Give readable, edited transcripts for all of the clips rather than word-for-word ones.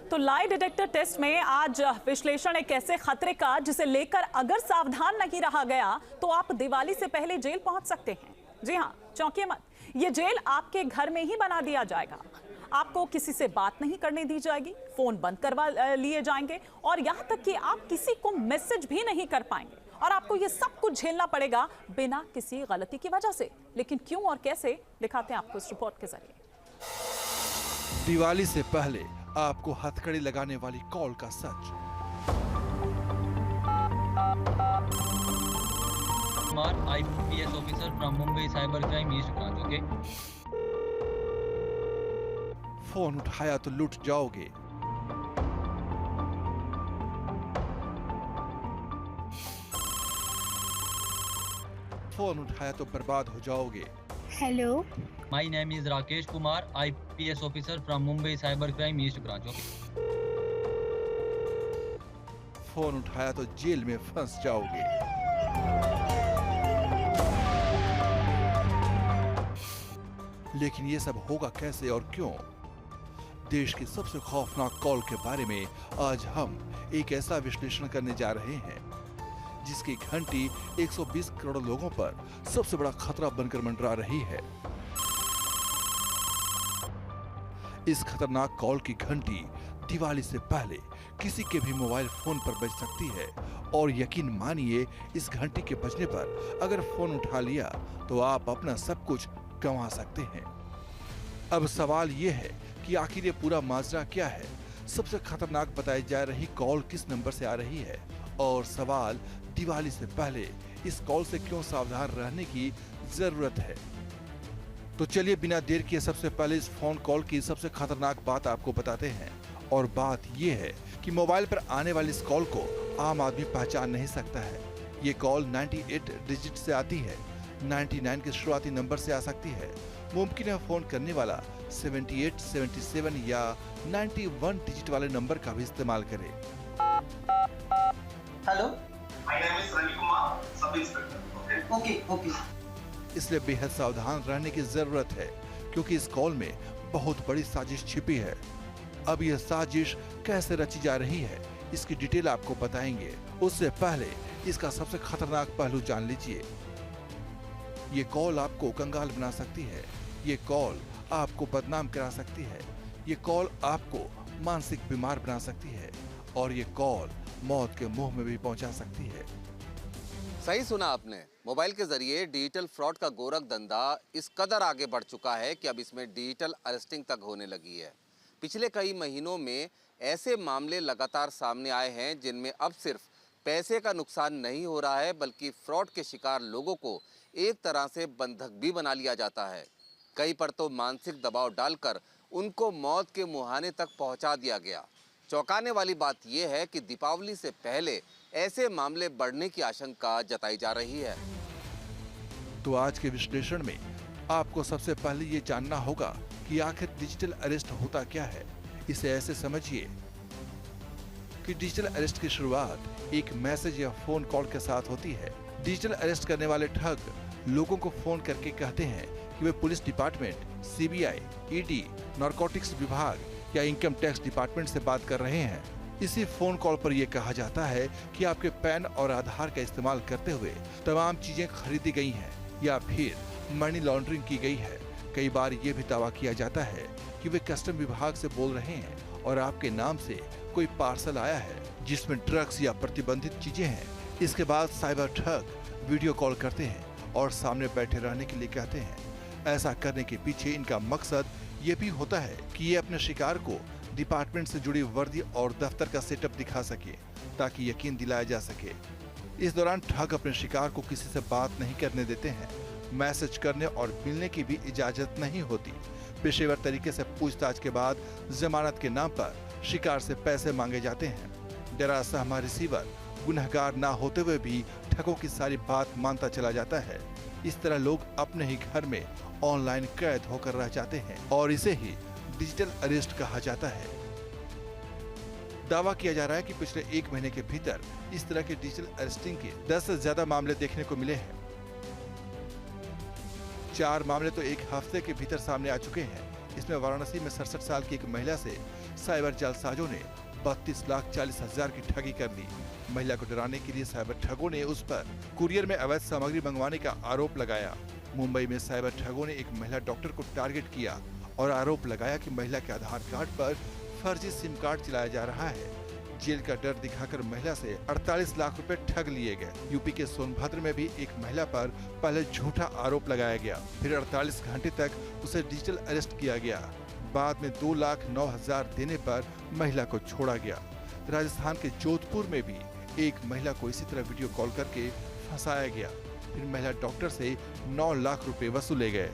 तो lie detector test में आज विश्लेषण एक ऐसे खतरे का जिसे लेकर अगर सावधान नहीं रहा गया तो आप दिवाली से पहले जेल पहुंच सकते हैं। जी हां, चौंकिए मत, ये जेल आपके घर में ही बना दिया जाएगा। आपको किसी से बात नहीं करने दी जाएगी, फोन बंद करवा लिए जाएंगे और यहां तक कि आप किसी को मैसेज भी नहीं कर पाएंगे और आपको ये सब कुछ झेलना पड़ेगा बिना किसी गलती की वजह से। लेकिन क्यों और कैसे, दिखाते हैं आपको इस रिपोर्ट के जरिए। दिवाली से पहले आपको हथकड़ी लगाने वाली कॉल का सच। Kumar, IPS officer from Mumbai cyber crime east branch. Okay. Phone उठाया तो लुट जाओगे, फोन उठाया तो बर्बाद हो जाओगे। Hello, my name is Rakesh Kumar, IPS officer from Mumbai cyber crime east branch. Okay. Phone उठाया तो जेल में फंस जाओगे। लेकिन ये सब होगा कैसे और क्यों? देश की सबसे खौफनाक कॉल के बारे में आज हम एक ऐसा विश्लेषण करने जा रहे हैं जिसकी घंटी 120 करोड़ लोगों पर सबसे बड़ा खतरा बनकर मंडरा रही है। इस खतरनाक कॉल की घंटी दिवाली से पहले किसी के भी मोबाइल फोन पर बज सकती है और यकीन मानिए इस घंटी के बजने पर अगर फोन उठा लिया तो आप अपना सब कुछ गंवा सकते हैं। अब सवाल यह है कि आखिर ये पूरा माजरा क्या है, सबसे खतरनाक बताई जा रही कॉल किस नंबर से आ रही है और सवाल दिवाली से पहले इस कॉल से क्यों सावधान रहने की जरूरत है। तो चलिए बिना देर किए सबसे पहले इस फोन कॉल की सबसे खतरनाक बात आपको बताते हैं और बात यह है कि मोबाइल पर आने वाली इस कॉल को आम आदमी पहचान नहीं सकता है। ये कॉल 98 डिजिट से आती है, 99 के शुरुआती नंबर से आ सकती है। मुमकिन है फोन करने वाला 78, 77 या 91 डिजिट वाले नंबर का भी इस्तेमाल करे। Hello, My name is Ravi Kumar, sub inspector. Okay. इसलिए बेहद सावधान रहने की जरूरत है क्योंकि इस कॉल में बहुत बड़ी साजिश छिपी है। अब यह साजिश कैसे रची जा रही है इसकी डिटेल आपको बताएंगे। उससे पहले इसका सबसे खतरनाक पहलू जान लीजिए। ये कॉल आपको कंगाल बना सकती है, ये कॉल आपको बदनाम करा सकती है, ये कॉल आपको मानसिक बीमार बना सकती है और ये कॉल मौत के मुंह में भी पहुंचा सकती है। सही सुना आपने, मोबाइल के जरिए डिजिटल फ्रॉड का गोरख धंधा इस कदर आगे बढ़ चुका है कि अब इसमें डिजिटल अरेस्टिंग तक होने लगी है। पिछले कई महीनों में ऐसे मामले लगातार सामने आए हैं जिनमें अब सिर्फ पैसे का नुकसान नहीं हो रहा है बल्कि फ्रॉड के शिकार लोगों को एक तरह से बंधक भी बना लिया जाता है। कई पर तो मानसिक दबाव डालकर उनको मौत के मुहाने तक पहुंचा दिया गया। चौंकाने वाली बात यह है कि दीपावली से पहले ऐसे मामले बढ़ने की आशंका जताई जा रही है। तो आज के विश्लेषण में आपको सबसे पहले ये जानना होगा कि आखिर डिजिटल अरेस्ट होता क्या है। इसे ऐसे समझिए कि डिजिटल अरेस्ट की शुरुआत एक मैसेज या फोन कॉल के साथ होती है। डिजिटल अरेस्ट करने वाले ठग लोगों को फोन करके कहते हैं कि वे police department, CBI, ED, narcotics विभाग या इनकम टैक्स डिपार्टमेंट से बात कर रहे हैं। इसी फोन कॉल पर यह कहा जाता है कि आपके पैन और आधार का इस्तेमाल करते हुए तमाम चीजें खरीदी गई हैं या फिर मनी लॉन्ड्रिंग की गई है। कई बार ये भी दावा किया जाता है कि वे कस्टम विभाग से बोल रहे हैं और आपके नाम से कोई पार्सल आया है जिसमें ड्रग्स या प्रतिबंधित चीजें हैं। इसके बाद साइबर ठग वीडियो कॉल करते हैं और सामने बैठे रहने के लिए कहते हैं। ऐसा करने के पीछे इनका मकसद ये भी होता है कि ये अपने शिकार को डिपार्टमेंट से जुड़ी वर्दी और दफ्तर का सेटअप दिखा सके ताकि यकीन दिलाया जा सके। इस दौरान ठग अपने शिकार को किसी से बात नहीं करने देते हैं, मैसेज करने और मिलने की भी इजाजत नहीं होती। पेशेवर तरीके से पूछताछ के बाद जमानत के नाम पर शिकार से पैसे मांगे जाते हैं। डरा सहमा रिसीवर गुनहगार ना होते हुए भी ठगों की सारी बात मानता चला जाता है। इस तरह लोग अपने ही घर में ऑनलाइन कैद होकर रह जाते हैं और इसे ही डिजिटल अरेस्ट कहा जाता है। दावा किया जा रहा है कि पिछले 1 महीने के भीतर इस तरह के डिजिटल अरेस्टिंग के 10 से ज्यादा मामले देखने को मिले हैं। 4 मामले तो एक हफ्ते के भीतर सामने आ चुके हैं। इसमें वाराणसी में 67 साल की एक महिला से साइबर जालसाजों ने 32,40,000 की ठगी कर ली। महिला को डराने के लिए साइबर ठगों ने उस पर कुरियर में अवैध सामग्री मंगवाने का आरोप लगाया। मुंबई में साइबर ठगों ने एक महिला डॉक्टर को टारगेट किया और आरोप लगाया कि महिला के आधार कार्ड पर फर्जी सिम कार्ड चलाया जा रहा है। जेल का डर दिखाकर महिला से 48 लाख रुपए ठग लिए गए। यूपी के सोनभद्र में भी एक महिला पर पहले झूठा आरोप लगाया गया, फिर 48 घंटे तक उसे डिजिटल अरेस्ट किया गया। बाद में 2,09,000 देने पर महिला को छोड़ा गया। राजस्थान के जोधपुर में भी एक महिला को इसी तरह वीडियो कॉल करके फंसाया गया, फिर महिला डॉक्टर से 9 लाख रुपए वसूले गए।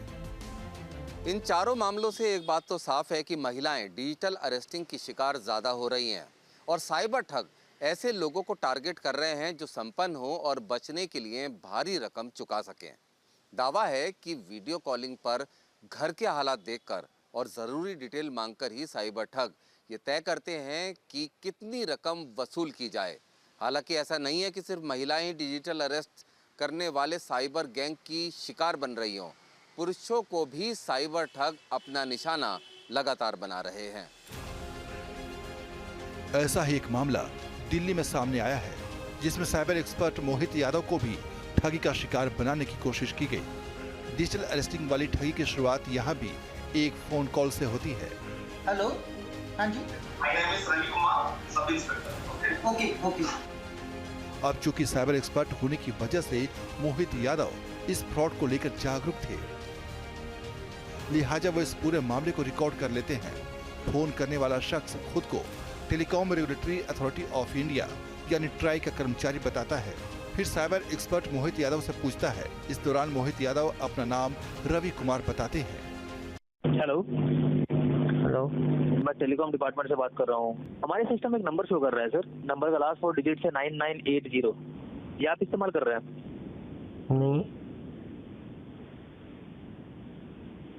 इन चारों मामलों से एक बात तो साफ है कि महिलाएं डिजिटल अरेस्टिंग की शिकार ज्यादा हो रही हैं और साइबर ठग ऐसे लोगों को टारगेट कर रहे हैं जो संपन्न हो और बचने के लिए भारी रकम चुका सकें। दावा है कि वीडियो कॉलिंग पर घर के हालात देखकर और ज़रूरी डिटेल मांगकर ही साइबर ठग ये तय करते हैं कि कितनी रकम वसूल की जाए। हालांकि ऐसा नहीं है कि सिर्फ महिलाएं ही डिजिटल अरेस्ट करने वाले साइबर गैंग की शिकार बन रही हों। पुरुषों को भी साइबर ठग अपना निशाना लगातार बना रहे हैं। ऐसा ही एक मामला दिल्ली में सामने आया है, जिसमें साइबर एक्सपर्ट मोहित यादव को भी ठगी का शिकार बनाने की कोशिश की गई। डिजिटल अरेस्टिंग वाली ठगी की शुरुआत यहाँ भी एक फोन कॉल से होती है। हेलो, हाँ जी। My name is Ravi Kumar, sub inspector. Okay. अब चूंकि साइबर एक्सपर्ट होने की वजह से मोहित यादव इस फ्रॉड को लेकर जागरूक थे, लिहाजा वो इस पूरे मामले को रिकॉर्ड कर लेते हैं। फोन करने वाला शख्स खुद को telecom regulatory authority of India यानी ट्राई का कर्मचारी बताता है। फिर साइबर एक्सपर्ट मोहित यादव से पूछता है। इस दौरान मोहित यादव अपना नाम रवि कुमार बताते हैं। हेलो, मैं टेलीकॉम डिपार्टमेंट से बात कर रहा हूँ। हमारे सिस्टम में एक नंबर शो कर रहा है सर। नंबर का लास्ट 4 डिजिट है 9980। ये आप इस्तेमाल कर रहे हैं? नहीं।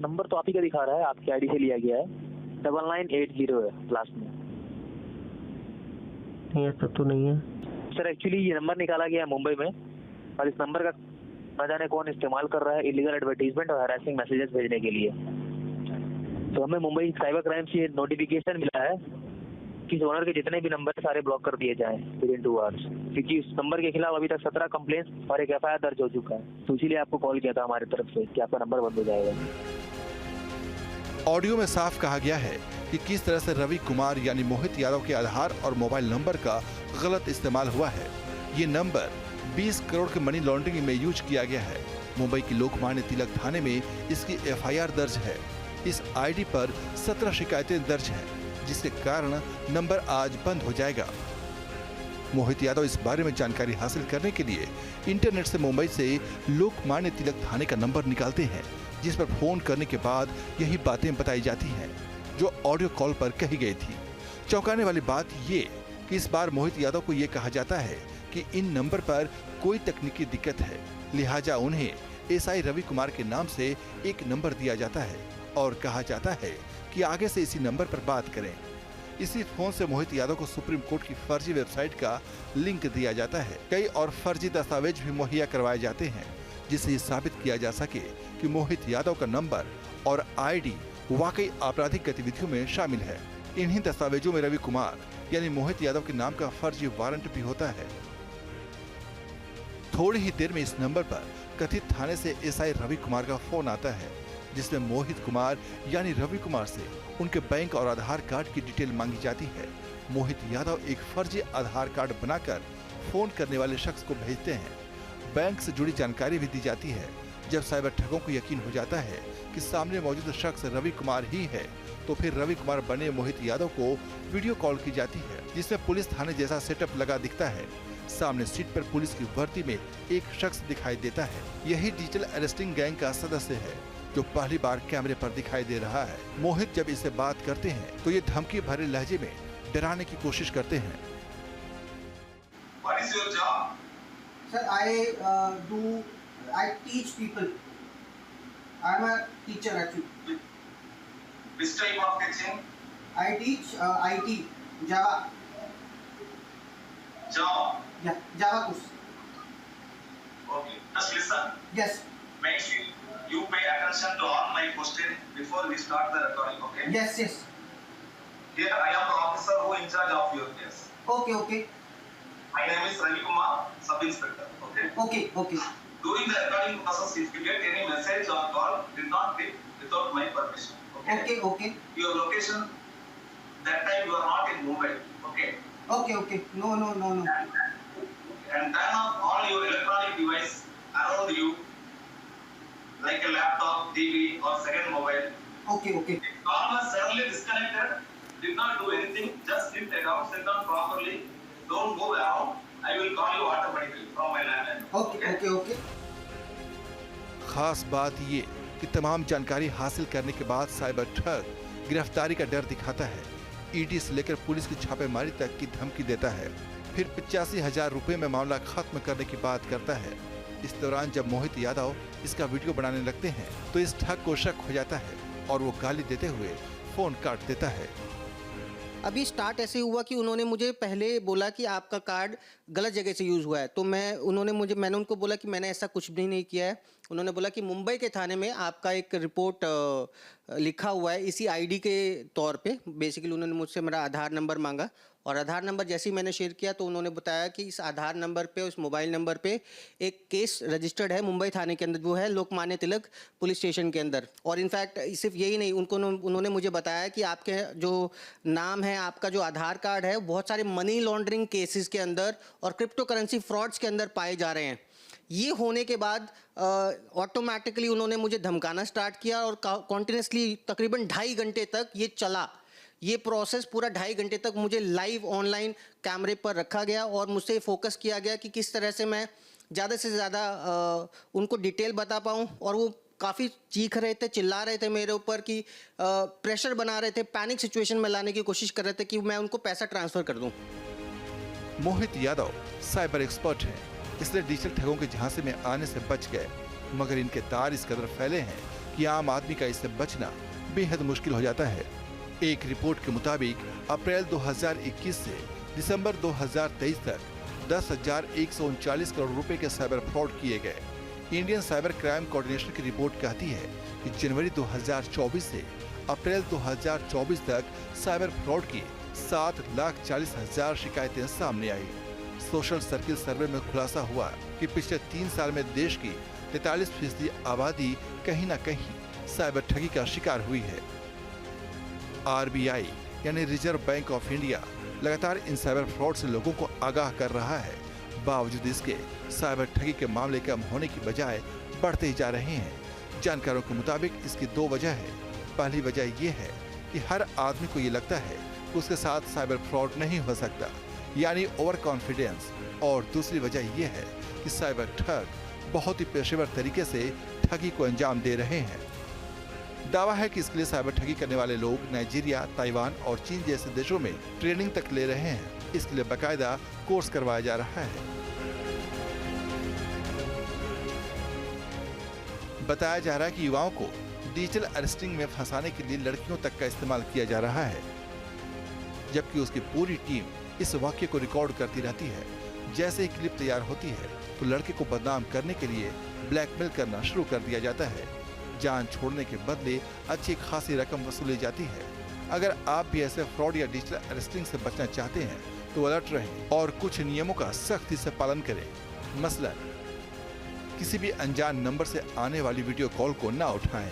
नंबर तो आप ही का दिखा रहा है, आपकी आईडी से लिया गया है। 9980 है लास्ट में। नहीं, ऐसा तो नहीं है सर। एक्चुअली ये नंबर निकाला गया है मुंबई में और इस नंबर का न जाने कौन इस्तेमाल कर रहा है इलीगल एडवर्टीजमेंट और हैरेसिंग मैसेजेस भेजने के लिए। तो हमें मुंबई साइबर क्राइम से नोटिफिकेशन मिला है कि इस ओनर के जितने भी नंबर सारे ब्लॉक कर दिए जाएं विदिन 2 आवर्स, क्योंकि इस नंबर के खिलाफ अभी तक 17 कंप्लेंट्स और एक एफआईआर दर्ज हो चुका है। तो इसीलिए आपको कॉल किया था हमारी तरफ से कि आपका नंबर बंद हो जाएगा। ऑडियो में साफ कहा गया है कि किस तरह से रवि कुमार यानी मोहित यादव के आधार और मोबाइल नंबर का गलत इस्तेमाल हुआ है। ये नंबर 20 करोड़ के मनी लॉन्ड्रिंग में यूज किया गया है। मुंबई की लोकमान्य तिलक थाने में इसकी एफआईआर दर्ज है। इस आईडी पर 17 शिकायतें दर्ज हैं, जिसके कारण नंबर आज बंद हो जाएगा। मोहित यादव इस बारे में जानकारी हासिल करने के लिए इंटरनेट से मुंबई से लोकमान्य तिलक थाने का नंबर निकालते हैं, जिस पर फोन करने के बाद यही बातें बताई जाती हैं जो ऑडियो कॉल पर कही गई थी। चौंकाने वाली बात ये कि इस बार मोहित यादव को ये कहा जाता है कि इन नंबर पर कोई तकनीकी दिक्कत है, लिहाजा उन्हें एसआई रवि कुमार के नाम से एक नंबर दिया जाता है और कहा जाता है कि आगे से इसी नंबर पर बात करें। इसी फोन से मोहित यादव को सुप्रीम कोर्ट की फर्जी वेबसाइट का लिंक दिया जाता है। कई और फर्जी दस्तावेज भी मुहैया करवाए जाते हैं, जिससे ये साबित किया जा सके कि मोहित यादव का नंबर और आईडी वाकई आपराधिक गतिविधियों में शामिल है। इन्हीं दस्तावेजों में रवि कुमार यानी मोहित यादव के नाम का फर्जी वारंट भी होता है। थोड़ी ही देर में इस नंबर पर कथित थाने से एसआई रवि कुमार का फोन आता है, जिसमें मोहित कुमार यानी रवि कुमार से उनके बैंक और आधार कार्ड की डिटेल मांगी जाती है। मोहित यादव एक फर्जी आधार कार्ड बनाकर फोन करने वाले शख्स को भेजते हैं। बैंक से जुड़ी जानकारी भी दी जाती है। जब साइबर ठगों को यकीन हो जाता है कि सामने मौजूद शख्स रवि कुमार ही है, तो फिर रवि कुमार बने मोहित यादव को वीडियो कॉल की जाती है, जिसमें पुलिस थाने जैसा सेटअप लगा दिखता है। सामने सीट पर पुलिस की वर्दी में एक शख्स दिखाई देता है। यही डिजिटल अरेस्टिंग गैंग का सदस्य है जो पहली बार कैमरे पर दिखाई दे रहा है। मोहित जब इससे बात करते हैं तो ये धमकी भरे लहजे में डराने की कोशिश करते हैं। What is your job? Sir, I teach people. I am a teacher actually. Which type of teaching? I teach IT, Java. Java. Yeah, Java course. Okay. Just listen. Yes. Make sure you pay attention to all my questions before we start the recording, okay? Yes, yes. Here I am the officer who in charge of your case. Okay, okay. My name is Ravi Kumar, Sub Inspector, okay? Okay, okay. During the recording process, if you get any message or call, did not take without my permission, okay? Okay, okay. Your location, that time you are not in Mumbai, okay? Okay, okay. No, no, no, no. And turn off all your electronic device around you, like a laptop, TV or second mobile. Okay, okay. If call was suddenly disconnected, did not do anything, just sit down properly, don't move around. I will call you automatically from my landline. Okay, okay, okay. खास बात ये कि तमाम जानकारी हासिल करने के बाद साइबर ठग गिरफ्तारी का डर दिखाता है। ईडी से लेकर पुलिस की छापेमारी तक की धमकी देता है, फिर 85,000 रुपए में मामला खत्म करने की बात करता है। इस दौरान जब मोहित यादव इसका वीडियो बनाने लगते हैं तो इस ठग को शक हो जाता है और वो गाली देते हुए फोन काट देता है। अभी स्टार्ट ऐसे हुआ कि उन्होंने मुझे पहले बोला कि आपका कार्ड गलत जगह से यूज़ हुआ है, तो मैंने उनको बोला कि मैंने ऐसा कुछ भी नहीं किया है। उन्होंने बोला कि मुंबई के थाने में आपका एक रिपोर्ट लिखा हुआ है इसी आईडी के तौर पे। बेसिकली उन्होंने मुझसे मेरा आधार नंबर मांगा और आधार नंबर जैसे ही मैंने शेयर किया तो उन्होंने बताया कि इस आधार नंबर पे, उस मोबाइल नंबर पे एक केस रजिस्टर्ड है मुंबई थाने के अंदर, वो है लोकमान्य तिलक पुलिस स्टेशन के अंदर। और इनफैक्ट सिर्फ यही नहीं, उन्होंने मुझे बताया कि आपके जो नाम है, आपका जो आधार कार्ड है, बहुत सारे मनी लॉन्ड्रिंग केसेस के अंदर और क्रिप्टो करेंसी फ्रॉड्स के अंदर पाए जा रहे हैं। ये होने के बाद ऑटोमेटिकली उन्होंने मुझे धमकाना स्टार्ट किया और कॉन्टिन्यूसली तकरीबन 2.5 घंटे तक ये चला। ये प्रोसेस पूरा 2.5 घंटे तक मुझे लाइव ऑनलाइन कैमरे पर रखा गया और मुझसे फोकस किया गया कि किस तरह से मैं ज़्यादा से ज़्यादा उनको डिटेल बता पाऊँ। और वो काफ़ी चीख रहे थे, चिल्ला रहे थे मेरे ऊपर कि प्रेशर बना रहे थे, पैनिक सिचुएशन में लाने की कोशिश कर रहे थे कि मैं उनको पैसा ट्रांसफ़र कर दूँ। मोहित यादव साइबर एक्सपर्ट हैं, इसलिए डिजिटल ठगों के झांसे में आने से बच गए, मगर इनके तार इस कदर फैले हैं कि आम आदमी का इससे बचना बेहद मुश्किल हो जाता है। एक रिपोर्ट के मुताबिक अप्रैल 2021 से दिसंबर 2023 तक 10,139 करोड़ रुपए के साइबर फ्रॉड किए गए। इंडियन साइबर क्राइम कोऑर्डिनेशन की रिपोर्ट कहती है कि जनवरी 2024 से अप्रैल 2024 तक साइबर फ्रॉड की 7,40,000 शिकायतें सामने आई। सोशल सर्किल सर्वे में खुलासा हुआ कि पिछले 3 साल में देश की 43% आबादी कहीं न कहीं साइबर ठगी का शिकार हुई है। RBI यानी रिजर्व बैंक ऑफ इंडिया लगातार इन साइबर फ्रॉड से लोगों को आगाह कर रहा है। बावजूद इसके साइबर ठगी के मामले कम होने की बजाय बढ़ते ही जा रहे हैं। जानकारों के मुताबिक इसकी 2 वजह है। पहली वजह यह है कि हर आदमी को ये लगता है कि उसके साथ साइबर फ्रॉड नहीं हो सकता, यानी ओवर कॉन्फिडेंस। और दूसरी वजह यह है कि साइबर ठग बहुत ही पेशेवर तरीके से ठगी को अंजाम दे रहे हैं। दावा है कि इसके लिए साइबर ठगी करने वाले लोग नाइजीरिया, ताइवान और चीन जैसे देशों में ट्रेनिंग तक ले रहे हैं। इसके लिए बाकायदा कोर्स करवाया जा रहा है। बताया जा रहा है कि युवाओं को डिजिटल अरेस्टिंग में फंसाने के लिए लड़कियों तक का इस्तेमाल किया जा रहा है, जबकि उसकी पूरी टीम इस वाक्य को रिकॉर्ड करती रहती है। जैसे ही क्लिप तैयार होती है तो लड़के को बदनाम करने के लिए ब्लैकमेल करना शुरू कर दिया जाता है। जान छोड़ने के बदले अच्छी खासी रकम वसूली जाती है। अगर आप भी ऐसे फ्रॉड या डिजिटल अरेस्टिंग से बचना चाहते हैं तो अलर्ट रहें और कुछ नियमों का सख्ती से पालन करें। मसलन किसी भी अनजान नंबर से आने वाली वीडियो कॉल को ना उठाएं,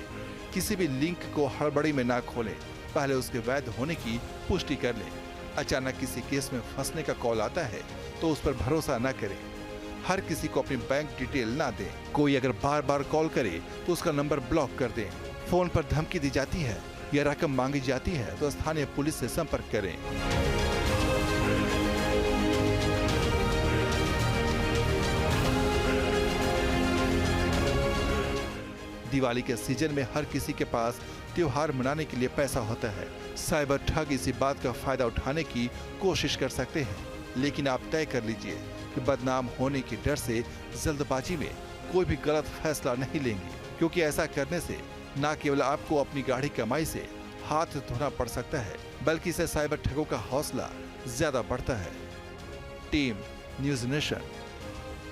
किसी भी लिंक को हड़बड़ी में ना खोलें, पहले उसके वैध होने की पुष्टि कर लें। अचानक किसी केस में फंसने का कॉल आता है तो उस पर भरोसा न करें। हर किसी को अपनी बैंक डिटेल ना दें। कोई अगर बार बार कॉल करे तो उसका नंबर ब्लॉक कर दें। फोन पर धमकी दी जाती है या रकम मांगी जाती है तो स्थानीय पुलिस से संपर्क करें। दिवाली के सीजन में हर किसी के पास त्योहार मनाने के लिए पैसा होता है। साइबर ठग इसी बात का फायदा उठाने की कोशिश कर सकते हैं, लेकिन आप तय कर लीजिए कि बदनाम होने के डर से जल्दबाजी में कोई भी गलत फैसला नहीं लेंगे, क्योंकि ऐसा करने से न केवल आपको अपनी गाढ़ी कमाई से हाथ धोना पड़ सकता है, बल्कि इससे साइबर ठगों का हौसला ज्यादा बढ़ता है। Team news nation.